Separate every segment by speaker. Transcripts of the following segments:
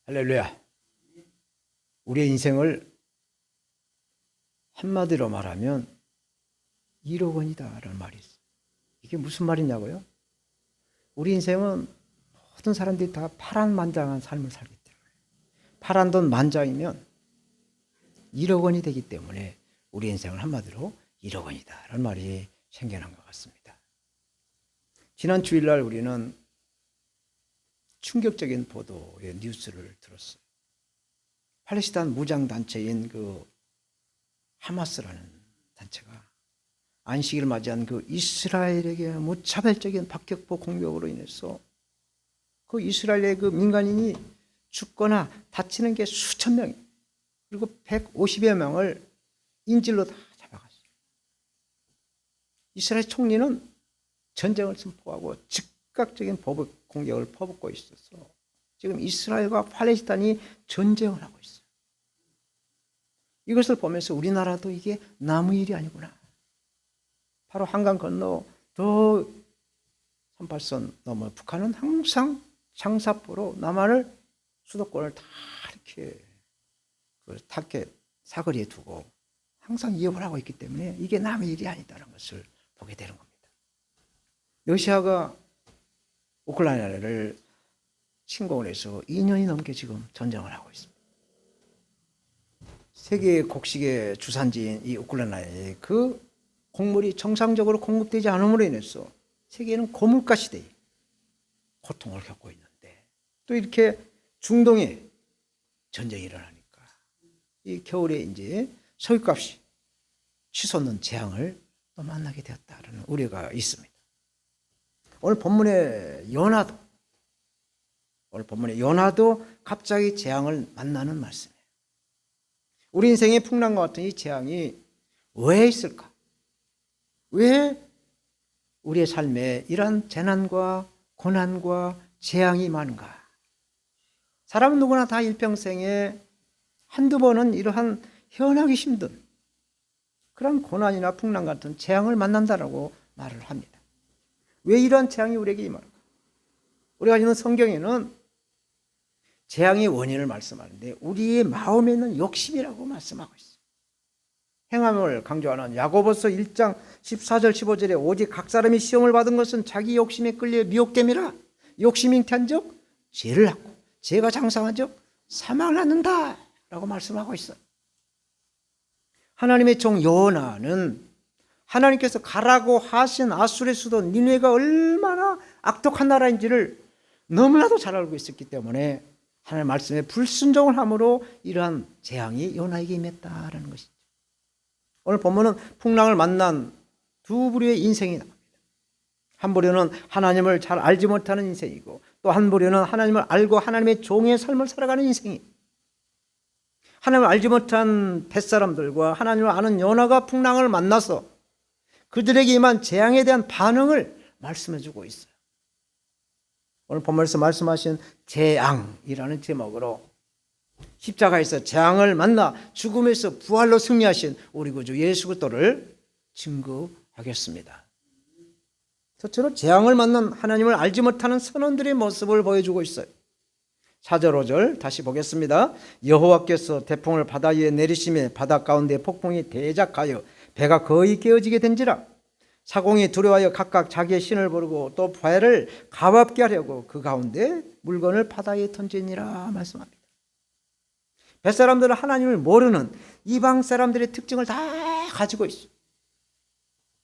Speaker 1: 할렐루야. 우리의 인생을 한마디로 말하면 1억 원이다라는 말이 있어요. 이게 무슨 말이냐고요? 우리 인생은 모든 사람들이 다 파란만장한 삶을 살기 때문에, 파란 돈 만장이면 1억 원이 되기 때문에 우리 인생을 한마디로 1억 원이다라는 말이 생겨난 것 같습니다. 지난 주일날 우리는 충격적인 보도의 뉴스를 들었어요. 팔레스타인 무장단체인 그 하마스라는 단체가 안식일을 맞이한 그 이스라엘에게 무차별적인 박격포 공격으로 인해서 그 이스라엘의 그 민간인이 죽거나 다치는 게 수천 명, 그리고 150여 명을 인질로 다 잡아갔어요. 이스라엘 총리는 전쟁을 선포하고 즉각적인 보복 공격을 퍼붓고 있어서 지금 이스라엘과 팔레스타인이 전쟁을 하고 있어요. 이것을 보면서 우리나라도 이게 남의 일이 아니구나. 바로 한강 건너 더 38선 넘어 북한은 항상 장사포로 남한을 수도권을 다 이렇게 그 타켓 사거리에 두고 항상 위협을 하고 있기 때문에 이게 남의 일이 아니다라는 것을 보게 되는 겁니다. 러시아가 우크라이나를 침공을 해서 2년이 넘게 지금 전쟁을 하고 있습니다. 세계 곡식의 주산지인 이 우크라이나에 그 곡물이 정상적으로 공급되지 않음으로 인해서 세계는 고물가 시대에 고통을 겪고 있는데, 또 이렇게 중동에 전쟁이 일어나니까 이 겨울에 이제 석유값이 치솟는 재앙을 또 만나게 되었다는 우려가 있습니다. 오늘 본문의 요나도 갑자기 재앙을 만나는 말씀이에요. 우리 인생의 풍랑과 같은 이 재앙이 왜 있을까? 왜 우리의 삶에 이러한 재난과 고난과 재앙이 많은가? 사람은 누구나 다 일평생에 한두 번은 이러한 헤어나기 힘든 그런 고난이나 풍랑 같은 재앙을 만난다라고 말을 합니다. 왜 이러한 재앙이 우리에게 임하는가? 우리가 읽는 성경에는 재앙의 원인을 말씀하는데 우리의 마음에 있는 욕심이라고 말씀하고 있어요. 행함을 강조하는 야고보서 1장 14절 15절에 오직 각 사람이 시험을 받은 것은 자기 욕심에 끌려 미혹됨이라. 욕심이 잉태한즉 죄를 낳고 죄가 장성한즉 사망을 낳는다 라고 말씀하고 있어요. 하나님의 종 요나는 하나님께서 가라고 하신 아수르의 수도 니느웨가 얼마나 악독한 나라인지를 너무나도 잘 알고 있었기 때문에 하나님의 말씀에 불순종을 함으로 이러한 재앙이 요나에게 임했다라는 것이죠. 오늘 본문은 풍랑을 만난 두 부류의 인생이 나옵니다. 한 부류는 하나님을 잘 알지 못하는 인생이고, 또 한 부류는 하나님을 알고 하나님의 종의 삶을 살아가는 인생이, 하나님을 알지 못한 뱃사람들과 하나님을 아는 요나가 풍랑을 만나서 그들에게 임한 재앙에 대한 반응을 말씀해 주고 있어요. 오늘 본문에서 말씀하신 재앙이라는 제목으로 십자가에서 재앙을 만나 죽음에서 부활로 승리하신 우리 구주 예수 그리스도를 증거하겠습니다. 첫째로 재앙을 만난 하나님을 알지 못하는 선원들의 모습을 보여주고 있어요. 4절 5절 다시 보겠습니다. 여호와께서 태풍을 바다 위에 내리시매 바다 가운데 폭풍이 대작하여 배가 거의 깨어지게 된지라. 사공이 두려워하여 각각 자기의 신을 부르고 또 배를 가볍게 하려고 그 가운데 물건을 바다에 던지니라 말씀합니다. 뱃사람들은 하나님을 모르는 이방 사람들의 특징을 다 가지고 있어요.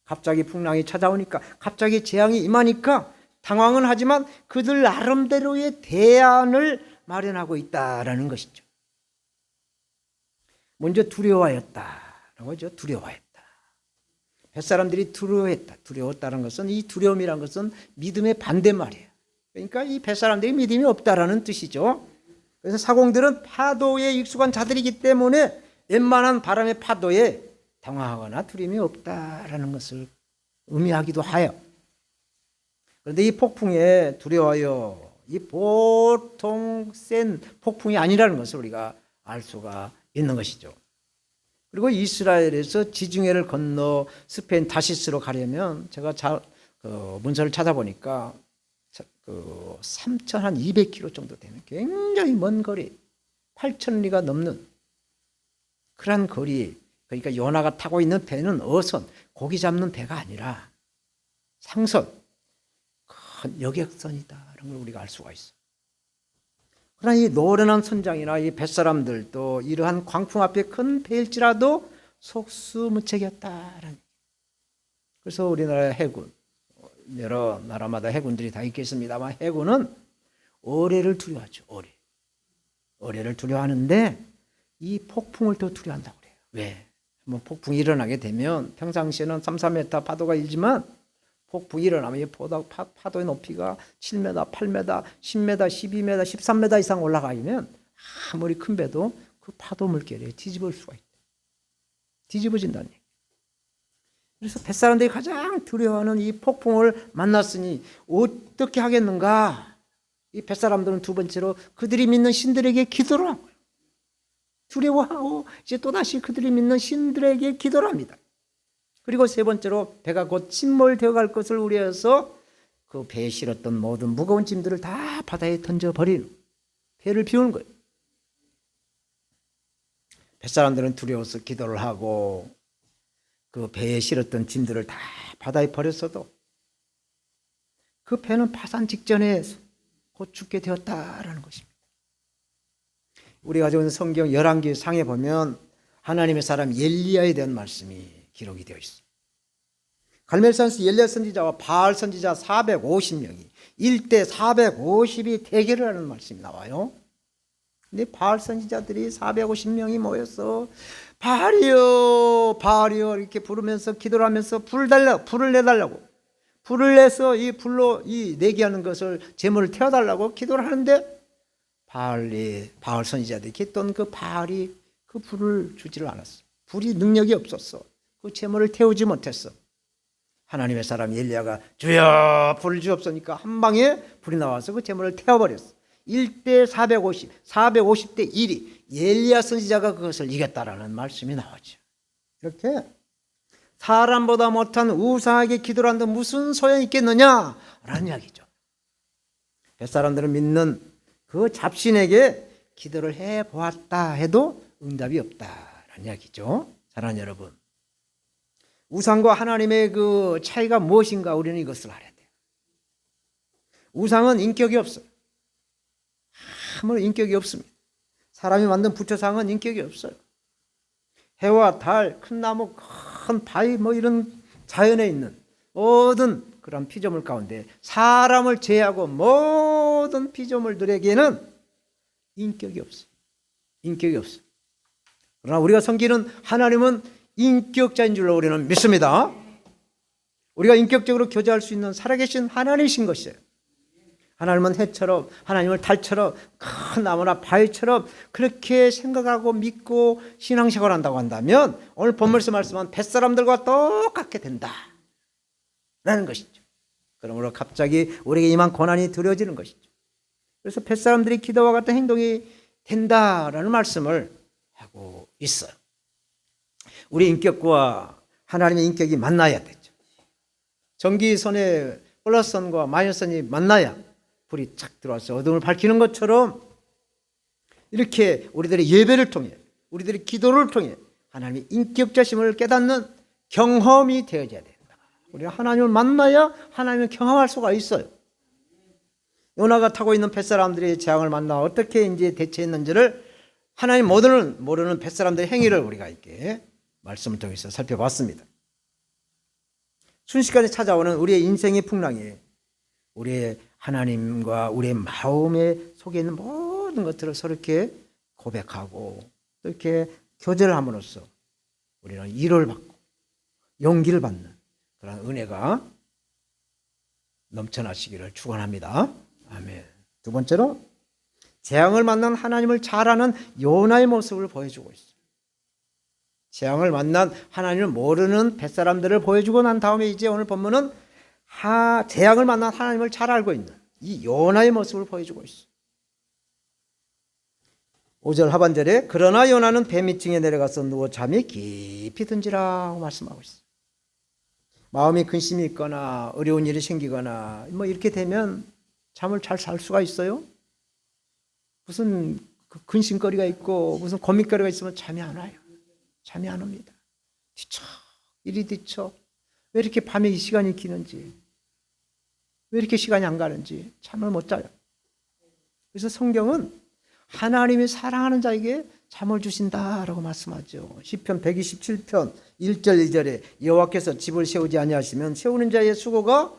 Speaker 1: 갑자기 풍랑이 찾아오니까, 갑자기 재앙이 임하니까 당황은 하지만 그들 나름대로의 대안을 마련하고 있다라는 것이죠. 먼저 두려워하였다라고 하죠. 두려워했다. 뱃사람들이 두려웠다는 것은, 이 두려움이란 것은 믿음의 반대말이에요. 그러니까 이 뱃사람들이 믿음이 없다라는 뜻이죠. 그래서 사공들은 파도에 익숙한 자들이기 때문에 웬만한 바람의 파도에 당황하거나 두려움이 없다라는 것을 의미하기도 하여, 그런데 이 폭풍에 두려워하여 이 보통 센 폭풍이 아니라는 것을 우리가 알 수가 있는 것이죠. 그리고 이스라엘에서 지중해를 건너 스페인 다시스로 가려면 제가 문서를 찾아보니까 그 3,200km 정도 되는 굉장히 먼 거리, 8,000리가 넘는 그런 거리. 그러니까 요나가 타고 있는 배는 어선, 고기 잡는 배가 아니라 상선, 큰 여객선이다. 이런 걸 우리가 알 수가 있어. 그러나 이 노련한 선장이나 이 뱃사람들도 이러한 광풍 앞에 큰 배일지라도 속수무책이었다라는. 그래서 우리나라 해군, 여러 나라마다 해군들이 다 있겠습니다만 해군은 어뢰를 두려워하죠. 어뢰를 두려워하는데 이 폭풍을 더 두려워한다고 그래요. 왜? 뭐 폭풍이 일어나게 되면 평상시에는 3, 4m 파도가 일지만 폭풍이 일어나면 이 파도의 높이가 7m, 8m, 10m, 12m, 13m 이상 올라가면 아무리 큰 배도 그 파도 물결에 뒤집을 수가 있다. 뒤집어진다는 얘기. 그래서 뱃사람들이 가장 두려워하는 이 폭풍을 만났으니 어떻게 하겠는가? 이 뱃사람들은 두 번째로 그들이 믿는 신들에게 기도를 한 거예요. 두려워하고 이제 또다시 그들이 믿는 신들에게 기도를 합니다. 그리고 세 번째로 배가 곧 침몰되어 갈 것을 우려해서 그 배에 실었던 모든 무거운 짐들을 다 바다에 던져버리는, 배를 비우는 거예요. 뱃사람들은 두려워서 기도를 하고 그 배에 실었던 짐들을 다 바다에 버렸어도 그 배는 파산 직전에 곧 죽게 되었다라는 것입니다. 우리가 가지고 있는 성경 열왕기 상에 보면 하나님의 사람 엘리야에 대한 말씀이 기록이 되어 있습니다. 갈멜산에서 엘리야 선지자와 바알 선지자 450명이 1대 450이 대결을 하는 말씀이 나와요. 근데 바알 선지자들이 450명이 모여서 바알이여 바알이여 이렇게 부르면서 기도를 하면서 불을 내달라고, 불을 내서 이 불로 이 내기하는 것을 제물을 태워달라고 기도를 하는데 바알 선지자들이 했던 그 바알이 그 불을 주지를 않았어. 불이 능력이 없었어. 그 제물을 태우지 못했어. 하나님의 사람 엘리야가 주여 불을 주옵소니까 한 방에 불이 나와서 그 제물을 태워버렸어. 1대 450, 450대 1이 엘리야 선지자가 그것을 이겼다라는 말씀이 나오죠. 이렇게 사람보다 못한 우상에게 기도를 한다 무슨 소용이 있겠느냐라는 이야기죠. 뱃사람들은 믿는 그 잡신에게 기도를 해보았다 해도 응답이 없다라는 이야기죠. 사랑하는 여러분, 우상과 하나님의 그 차이가 무엇인가 우리는 이것을 알아야 돼요. 우상은 인격이 없어요. 아무런 인격이 없습니다. 사람이 만든 부처상은 인격이 없어요. 해와 달, 큰 나무, 큰 바위 뭐 이런 자연에 있는 모든 그런 피조물 가운데 사람을 제외하고 모든 피조물들에게는 인격이 없어요. 인격이 없어요. 그러나 우리가 섬기는 하나님은 인격자인 줄로 우리는 믿습니다. 우리가 인격적으로 교제할 수 있는 살아계신 하나님이신 것이에요. 하나님은 해처럼, 하나님을 달처럼, 큰 나무나 바위처럼 그렇게 생각하고 믿고 신앙생활을 한다고 한다면 오늘 본문에서 말씀한 뱃사람들과 똑같게 된다라는 것이죠. 그러므로 갑자기 우리에게 임한 고난이 두려워지는 것이죠. 그래서 뱃사람들이 기도와 같은 행동이 된다라는 말씀을 하고 있어요. 우리 인격과 하나님의 인격이 만나야 되죠. 전기선에 플러스선과 마이너스선이 만나야 불이 착 들어와서 어둠을 밝히는 것처럼 이렇게 우리들의 예배를 통해, 우리들의 기도를 통해 하나님의 인격자심을 깨닫는 경험이 되어져야 된다. 우리가 하나님을 만나야 하나님을 경험할 수가 있어요. 요나가 타고 있는 뱃사람들이 재앙을 만나 어떻게 이제 대처했는지를 하나님 모르는 뱃사람들의 행위를 우리가 이렇게 말씀을 통해서 살펴봤습니다. 순식간에 찾아오는 우리의 인생의 풍랑이 우리의 하나님과 우리의 마음에 속에 있는 모든 것들을 서로 이렇게 고백하고 이렇게 교제를 함으로써 우리는 위로를 받고 용기를 받는 그런 은혜가 넘쳐나시기를 축원합니다. 아멘. 두 번째로 재앙을 만난 하나님을 잘 아는 요나의 모습을 보여주고 있어요. 재앙을 만난 하나님을 모르는 뱃사람들을 보여주고 난 다음에 이제 오늘 본문은 재앙을 만난 하나님을 잘 알고 있는 이 요나의 모습을 보여주고 있어요. 5절 하반절에 그러나 요나는 배 밑층에 내려가서 누워 잠이 깊이 든지라고 말씀하고 있어요. 마음이 근심이 있거나 어려운 일이 생기거나 뭐 이렇게 되면 잠을 잘 잘 수가 있어요? 무슨 근심거리가 있고 무슨 고민거리가 있으면 잠이 안 와요. 잠이 안 옵니다. 뒤척 이리 뒤척. 왜 이렇게 밤에 이 시간이 기는지, 왜 이렇게 시간이 안 가는지 잠을 못 자요. 그래서 성경은 하나님이 사랑하는 자에게 잠을 주신다라고 말씀하죠. 시편 127편 1절 2절에 여호와께서 집을 세우지 아니하시면 세우는 자의 수고가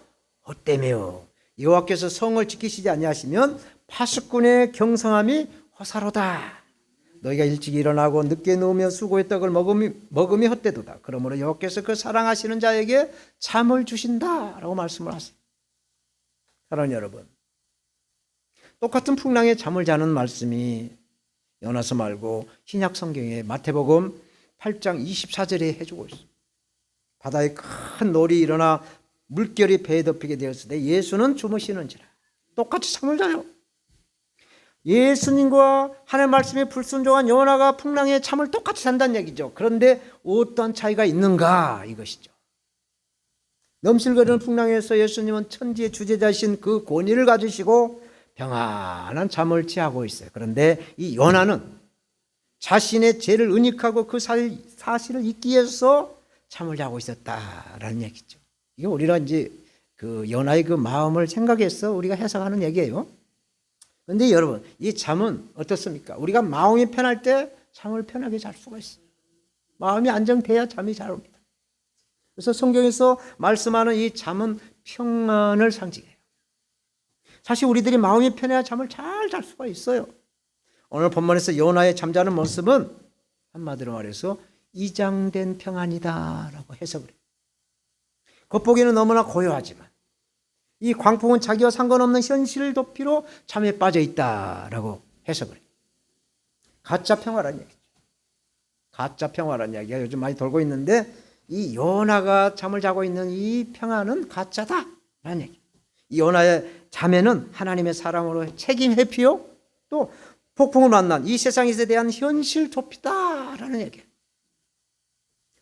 Speaker 1: 헛되며 여호와께서 성을 지키시지 아니하시면 파수꾼의 경성함이 허사로다. 너희가 일찍 일어나고 늦게 누우며 수고의 떡을 먹음이 헛되도다. 그러므로 여호와께서 그 사랑하시는 자에게 잠을 주신다라고 말씀을 하세요. 사랑하는 여러분, 똑같은 풍랑에 잠을 자는 말씀이 요나서 말고 신약 성경에 마태복음 8장 24절에 해주고 있어요. 바다에 큰 놀이 일어나 물결이 배에 덮이게 되었을 때 예수는 주무시는지라. 똑같이 잠을 자요. 예수님과 하나님의 말씀에 불순종한 요나가 풍랑에 잠을 똑같이 잔다는 얘기죠. 그런데 어떤 차이가 있는가 이것이죠. 넘실거리는 풍랑에서 예수님은 천지의 주재자신 그 권위를 가지시고 평안한 잠을 취하고 있어요. 그런데 이 요나는 자신의 죄를 은닉하고 그 사실을 잊기 위해서 잠을 자고 있었다라는 얘기죠. 이게 우리가 이제 그 요나의 그 마음을 생각해서 우리가 해석하는 얘기예요. 그런데 여러분, 이 잠은 어떻습니까? 우리가 마음이 편할 때 잠을 편하게 잘 수가 있어요. 마음이 안정돼야 잠이 잘 옵니다. 그래서 성경에서 말씀하는 이 잠은 평안을 상징해요. 사실 우리들이 마음이 편해야 잠을 잘 잘 수가 있어요. 오늘 본문에서 요나의 잠자는 모습은 한마디로 말해서 이장된 평안이다라고 해석을 해요. 겉보기는 너무나 고요하지만 이 광풍은 자기와 상관없는 현실 도피로 잠에 빠져 있다라고 해석을 해요. 가짜 평화라는 얘기죠. 가짜 평화라는 이야기가 요즘 많이 돌고 있는데 이 요나가 잠을 자고 있는 이 평안은 가짜다라는 얘기. 이 요나의 잠에는 하나님의 사랑으로 책임 회피요 또 폭풍을 만난 이 세상에 대한 현실 도피다라는 얘기예요.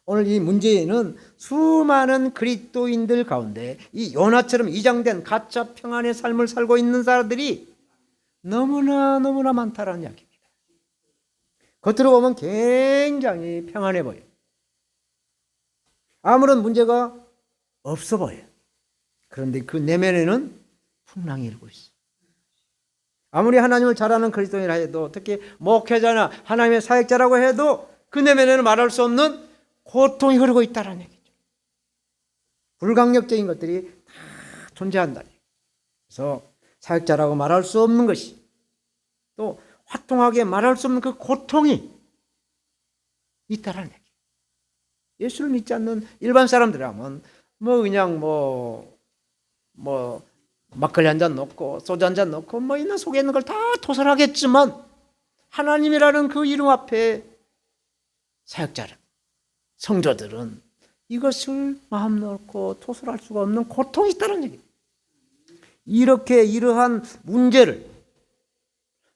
Speaker 1: 오늘 이 문제에는 수많은 그리스도인들 가운데 이 요나처럼 이장된 가짜 평안의 삶을 살고 있는 사람들이 너무나 많다라는 이야기입니다. 겉으로 보면 굉장히 평안해 보여요. 아무런 문제가 없어 보여요. 그런데 그 내면에는 풍랑이 일고 있어요. 아무리 하나님을 잘 아는 그리스도인이라 해도 특히 목회자나 하나님의 사역자라고 해도 그 내면에는 말할 수 없는 고통이 흐르고 있다는 얘기죠. 불강력적인 것들이 다 존재한다. 그래서 사역자라고 말할 수 없는 것이 또 화통하게 말할 수 없는 그 고통이 있다는 얘기. 예수를 믿지 않는 일반 사람들이라면 그냥 막걸리 한 잔 넣고 소주 한 잔 넣고 있는 속에 있는 걸 다 토설하겠지만 하나님이라는 그 이름 앞에 사역자는 성도들은 이것을 마음 놓고 토설할 수가 없는 고통이 있다는 얘기예요. 이렇게 이러한 문제를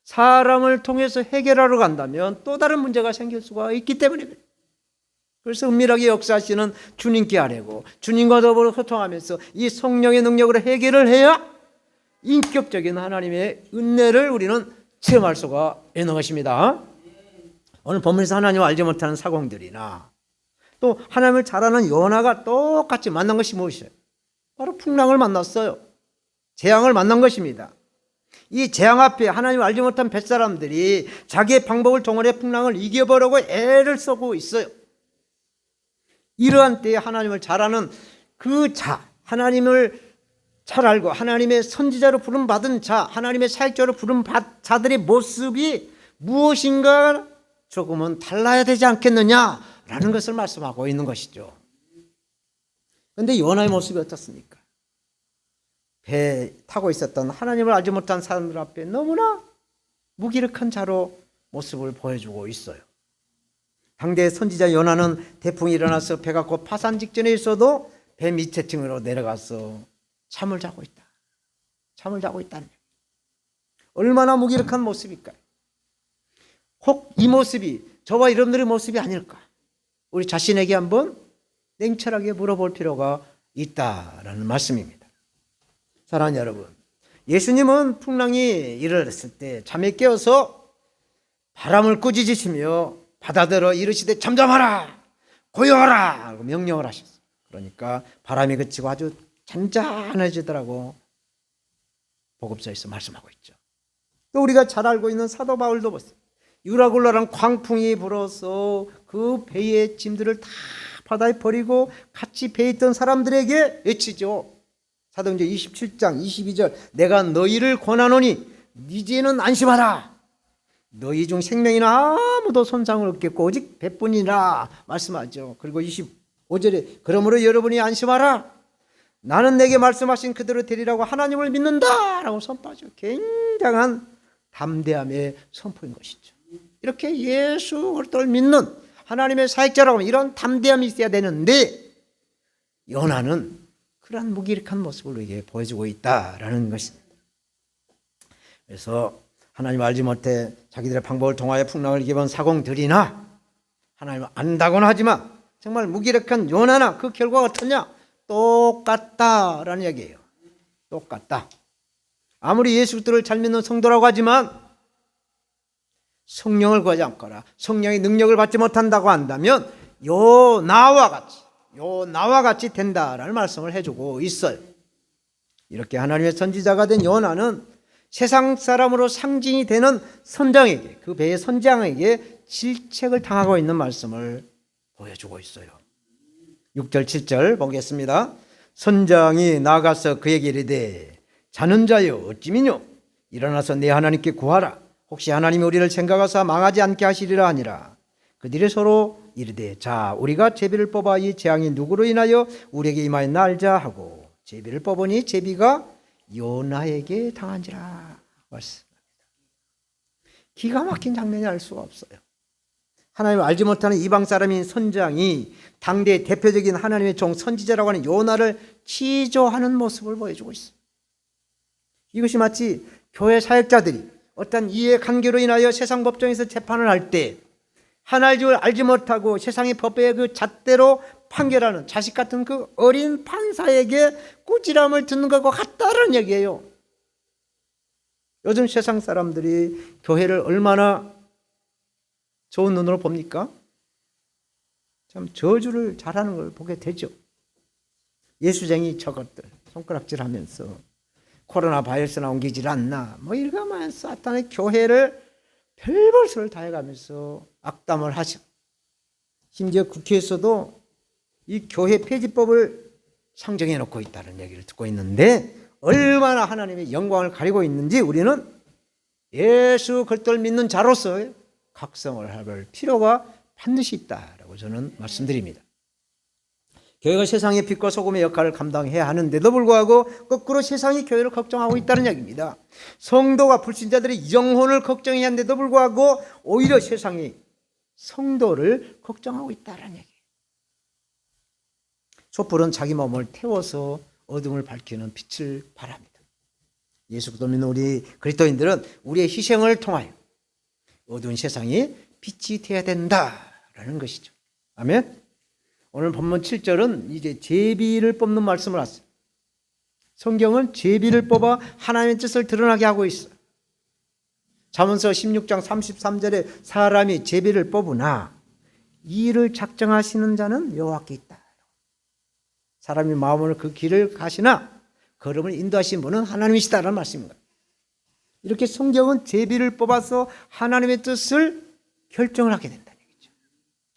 Speaker 1: 사람을 통해서 해결하러 간다면 또 다른 문제가 생길 수가 있기 때문에 그래요. 그래서 은밀하게 역사하시는 주님께 아뢰고 주님과 더불어 소통하면서 이 성령의 능력으로 해결을 해야 인격적인 하나님의 은혜를 우리는 체험할 수가 있는 것입니다. 오늘 본문에서 하나님을 알지 못하는 사공들이나 또 하나님을 잘 아는 요나가 똑같이 만난 것이 무엇이에요? 바로 풍랑을 만났어요. 재앙을 만난 것입니다. 이 재앙 앞에 하나님을 알지 못한 뱃사람들이 자기의 방법을 동원해 풍랑을 이겨보려고 애를 쓰고 있어요. 이러한 때에 하나님을 잘 아는 그 자, 하나님을 잘 알고 하나님의 선지자로 부름받은 자, 하나님의 사역자로 부름받은 자들의 모습이 무엇인가 조금은 달라야 되지 않겠느냐라는 것을 말씀하고 있는 것이죠. 그런데 요나의 모습이 어떻습니까? 배에 타고 있었던 하나님을 알지 못한 사람들 앞에 너무나 무기력한 자로 모습을 보여주고 있어요. 당대의 선지자 요나는 태풍이 일어나서 배가 곧 파산 직전에 있어도 배 밑에 층으로 내려가서 잠을 자고 있다. 잠을 자고 있다는 얘기예요. 얼마나 무기력한 모습일까요? 혹 이 모습이 저와 여러분들의 모습이 아닐까? 우리 자신에게 한번 냉철하게 물어볼 필요가 있다라는 말씀입니다. 사랑하는 여러분, 예수님은 풍랑이 일어났을 때 잠에 깨어서 바람을 꾸짖으시며 바다더러 이르시되 잠잠하라 고요하라 하고 명령을 하셨어요. 그러니까 바람이 그치고 아주 잔잔해지더라고 복음서에서 말씀하고 있죠. 또 우리가 잘 알고 있는 사도 바울도 보세요. 유라굴라랑 광풍이 불어서 그 배의 짐들을 다 바다에 버리고 같이 배에 있던 사람들에게 외치죠. 사도행전 27장 22절 내가 너희를 권하노니 이제는 안심하라. 너희 중 생명이나 아무도 손상을 없겠고 오직 배뿐이라 말씀하죠. 그리고 25절에 그러므로 여러분이 안심하라. 나는 내게 말씀하신 그대로 되리라고 하나님을 믿는다 라고 선포하죠. 굉장한 담대함의 선포인 것이죠. 이렇게 예수 그리스도를 믿는 하나님의 사역자라고 하면 이런 담대함이 있어야 되는데 요나는 그러한 무기력한 모습을 우리에게 보여주고 있다라는 것입니다. 그래서 하나님 알지 못해 자기들의 방법을 통하여 풍랑을 이겨본 사공들이나 하나님을 안다고는 하지만 정말 무기력한 요나나 그 결과가 어떠냐? 똑같다라는 얘기예요. 똑같다. 아무리 예수 그리스도를 잘 믿는 성도라고 하지만 성령을 구하지 않거나 성령의 능력을 받지 못한다고 한다면 요나와 같이 된다라는 말씀을 해주고 있어요. 이렇게 하나님의 선지자가 된 요나는 세상 사람으로 상징이 되는 선장에게, 그 배의 선장에게 질책을 당하고 있는 말씀을 보여주고 있어요. 6절 7절 보겠습니다. 선장이 나가서 그에게 이르되 자는 자여 어찌미뇨 일어나서 내 하나님께 구하라. 혹시 하나님이 우리를 생각하사 망하지 않게 하시리라 하니라. 그들이 서로 이르되 자 우리가 제비를 뽑아 이 재앙이 누구로 인하여 우리에게 임하였나 알자 하고 제비를 뽑으니 제비가 요나에게 당한지라 말씀합니다. 기가 막힌 장면이 알 수가 없어요. 하나님을 알지 못하는 이방 사람인 선장이 당대의 대표적인 하나님의 종 선지자라고 하는 요나를 치조하는 모습을 보여주고 있어요. 이것이 마치 교회 사역자들이 어떤 이해관계로 인하여 세상 법정에서 재판을 할 때 하나님을 알지 못하고 세상의 법의 그 잣대로 판결하는 자식 같은 그 어린 판사에게 꾸지람을 듣는 것과 같다는 얘기예요. 요즘 세상 사람들이 교회를 얼마나 좋은 눈으로 봅니까? 참 저주를 잘하는 걸 보게 되죠. 예수쟁이 저것들 손가락질하면서 코로나 바이러스나 옮기질 않나 뭐 이러면서 사탄의 교회를 별벌소를 다 해가면서 악담을 하죠. 심지어 국회에서도 이 교회 폐지법을 상정해 놓고 있다는 얘기를 듣고 있는데 얼마나 하나님의 영광을 가리고 있는지 우리는 예수 그리스도를 믿는 자로서 각성을 할 필요가 반드시 있다라고 저는 말씀드립니다. 교회가 세상의 빛과 소금의 역할을 감당해야 하는데도 불구하고 거꾸로 세상이 교회를 걱정하고 있다는 얘기입니다. 성도가 불신자들의 영혼을 걱정해야 하는데도 불구하고 오히려 세상이 성도를 걱정하고 있다는 얘기예요. 촛불은 자기 몸을 태워서 어둠을 밝히는 빛을 발합니다. 예수 그리스도 믿는 우리 그리스도인들은 우리의 희생을 통하여 어두운 세상에 빛이 되어야 된다라는 것이죠. 아멘. 오늘 본문 7절은 이제 제비를 뽑는 말씀을 하세요. 성경은 제비를 뽑아 하나님의 뜻을 드러나게 하고 있어요. 잠언서 16장 33절에 사람이 제비를 뽑으나 이 일을 작정하시는 자는 여호와께 있다. 사람이 마음으로 그 길을 가시나 걸음을 인도하신 분은 하나님이시다라는 말씀입니다. 이렇게 성경은 제비를 뽑아서 하나님의 뜻을 결정을 하게 된다는 얘기죠.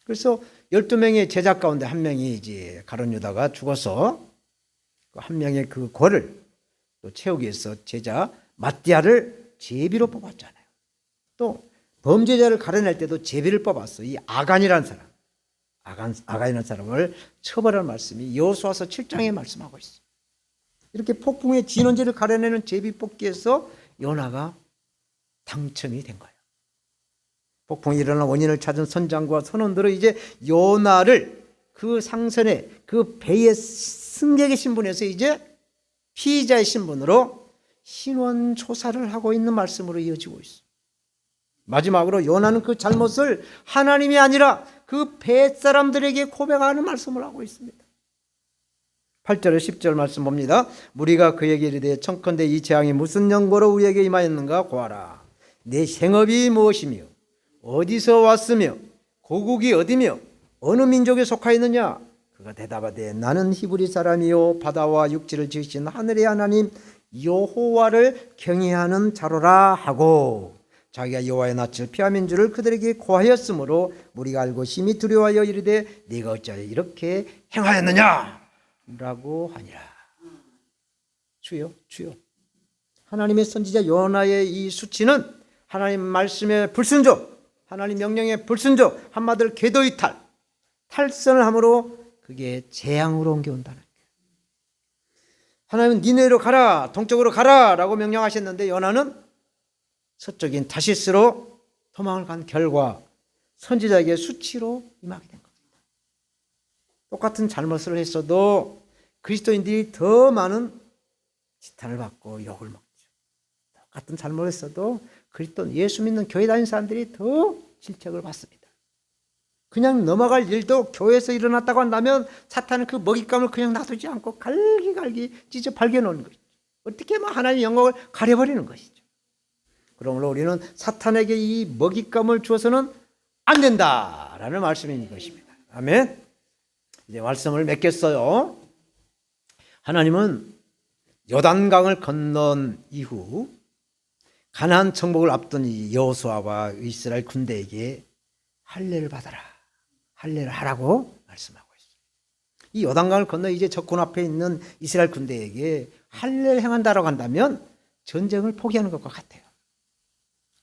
Speaker 1: 그래서 12명의 제자 가운데 한 명이 이제 가룟 유다가 죽어서 한 명의 그 골을 또 채우기 위해서 제자 마띠아를 제비로 뽑았잖아요. 또 범죄자를 가려낼 때도 제비를 뽑았어. 이 아간이라는 사람, 아간이라는 사람을 처벌할 말씀이 여호수아서 7장에 말씀하고 있어요. 이렇게 폭풍의 진원죄를 가려내는 제비 뽑기에서 요나가 당첨이 된 거예요. 폭풍이 일어난 원인을 찾은 선장과 선원들은 이제 요나를 그 상선에 그 배의 승객의 신분에서 이제 피의자의 신분으로 신원 조사를 하고 있는 말씀으로 이어지고 있어요. 마지막으로 요나는 그 잘못을 하나님이 아니라 그 배 사람들에게 고백하는 말씀을 하고 있습니다. 8절 10절 말씀 봅니다. 무리가 그에게 이르되 청컨대 이 재앙이 무슨 연고로 우리에게 임하였는가 고하라. 내 생업이 무엇이며 어디서 왔으며 고국이 어디며 어느 민족에 속하였느냐. 그가 대답하되 나는 히브리 사람이요 바다와 육지를 지으신 하늘의 하나님 여호와를 경외하는 자로라 하고 자기가 여호와의 낯을 피함인 줄을 그들에게 고하였으므로 무리가 알고 심히 두려워하여 이르되 네가 어찌하여 이렇게 행하였느냐 라고 하니라. 주여 주여. 하나님의 선지자 요나의 이 수치는 하나님 말씀의 불순종, 하나님 명령의 불순종, 한마디로 궤도이탈, 탈선을 함으로 그게 재앙으로 옮겨온다는 거예요. 하나님은 니네로 가라, 동쪽으로 가라 라고 명령하셨는데 요나는 서쪽인 다시스로 도망을 간 결과 선지자에게 수치로 임하게 된 겁니다. 똑같은 잘못을 했어도 그리스도인들이 더 많은 지탄을 받고 욕을 먹죠. 똑같은 잘못을 했어도 그리스도 예수 믿는 교회 다니는 사람들이 더 질책을 받습니다. 그냥 넘어갈 일도 교회에서 일어났다고 한다면 사탄은 그 먹잇감을 그냥 놔두지 않고 갈기갈기 찢어 발견하는 것이죠. 어떻게 하면 하나님의 영광을 가려버리는 것이죠. 그러므로 우리는 사탄에게 이 먹잇감을 주어서는 안 된다라는 말씀인 것입니다. 아멘. 이제 말씀을 맺겠어요. 하나님은 요단강을 건넌 이후 가나안 정복을 앞둔 이 여호수아와 이스라엘 군대에게 할례를 받아라, 할례를 하라고 말씀하고 있습니다. 이 요단강을 건너 이제 적군 앞에 있는 이스라엘 군대에게 할례를 행한다라고 한다면 전쟁을 포기하는 것과 같아요.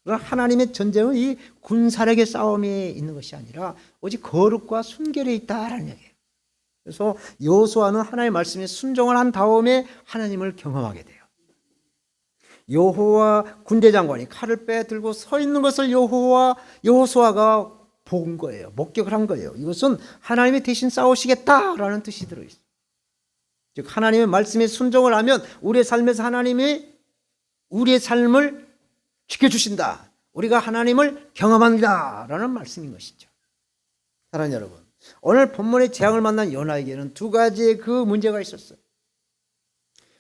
Speaker 1: 그러나 하나님의 전쟁은 이 군사력의 싸움에 있는 것이 아니라 오직 거룩과 순결에 있다라는 얘기예요. 그래서 여호수아는 하나님의 말씀에 순종을 한 다음에 하나님을 경험하게 돼요. 여호와 군대장관이 칼을 빼들고 서 있는 것을 여호수아가 본 거예요. 목격을 한 거예요. 이것은 하나님이 대신 싸우시겠다라는 뜻이 들어있어요. 즉 하나님의 말씀에 순종을 하면 우리의 삶에서 하나님이 우리의 삶을 지켜주신다. 우리가 하나님을 경험합니다 라는 말씀인 것이죠. 사랑하는 여러분, 오늘 본문의 재앙을 만난 요나에게는 두 가지의 그 문제가 있었어요.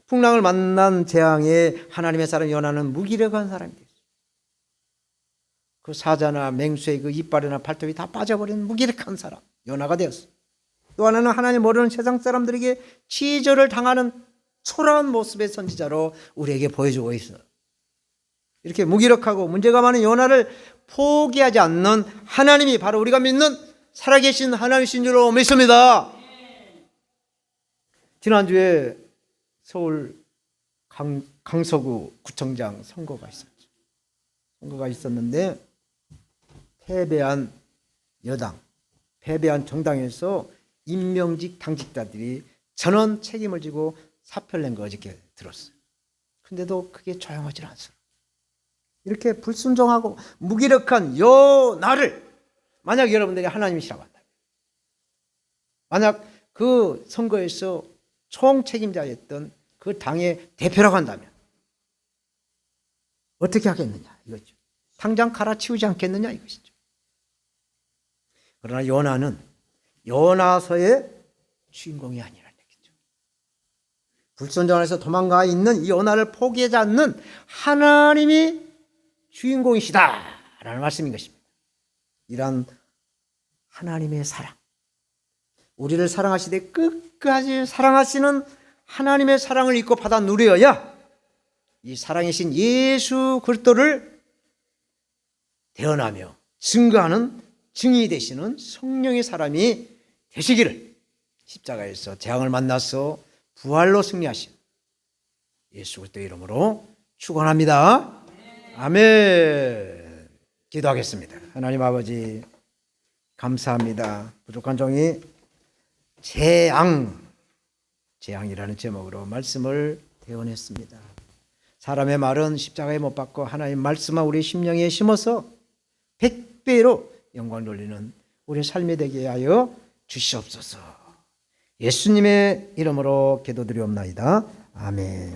Speaker 1: 풍랑을 만난 재앙에 하나님의 사람 요나는 무기력한 사람이 됐어요. 그 사자나 맹수의 그 이빨이나 발톱이 다 빠져버린 무기력한 사람 요나가 되었어요. 또 하나는 하나님 모르는 세상 사람들에게 치절을 당하는 초라한 모습의 선지자로 우리에게 보여주고 있어요. 이렇게 무기력하고 문제가 많은 요나를 포기하지 않는 하나님이 바로 우리가 믿는 살아계신 하나님이신 줄로 믿습니다. 지난주에 서울 강서구 구청장 선거가 있었죠. 선거가 있었는데 패배한 여당, 패배한 정당에서 임명직 당직자들이 전원 책임을 지고 사표를 낸 거 어저께 들었어요. 근데도 그게 조용하지 않습니다. 이렇게 불순종하고 무기력한 요나를 만약 여러분들이 하나님이시라고 한다면, 만약 그 선거에서 총책임자였던 그 당의 대표라고 한다면 어떻게 하겠느냐 이거죠. 당장 갈아치우지 않겠느냐 이것이죠. 그러나 요나는 요나서의 주인공이 아니라는 얘기죠. 불순종 안에서 도망가 있는 이 요나를 포기하지 않는 하나님이 주인공이시다라는 말씀인 것입니다. 이런 하나님의 사랑, 우리를 사랑하시되 끝까지 사랑하시는 하나님의 사랑을 잊고 받아 누려야 이 사랑이신 예수 그리스도를 대언하며 증거하는 증인이 되시는 성령의 사람이 되시기를 십자가에서 재앙을 만나서 부활로 승리하신 예수 그리스도의 이름으로 축원합니다. 아멘. 기도하겠습니다. 하나님 아버지 감사합니다. 부족한 종이 재앙이라는 제목으로 말씀을 대언했습니다. 사람의 말은 십자가에 못 박고 하나님 말씀만 우리 심령에 심어서 100배로 영광 돌리는 우리의 삶이 되게 하여 주시옵소서. 예수님의 이름으로 기도드리옵나이다. 아멘.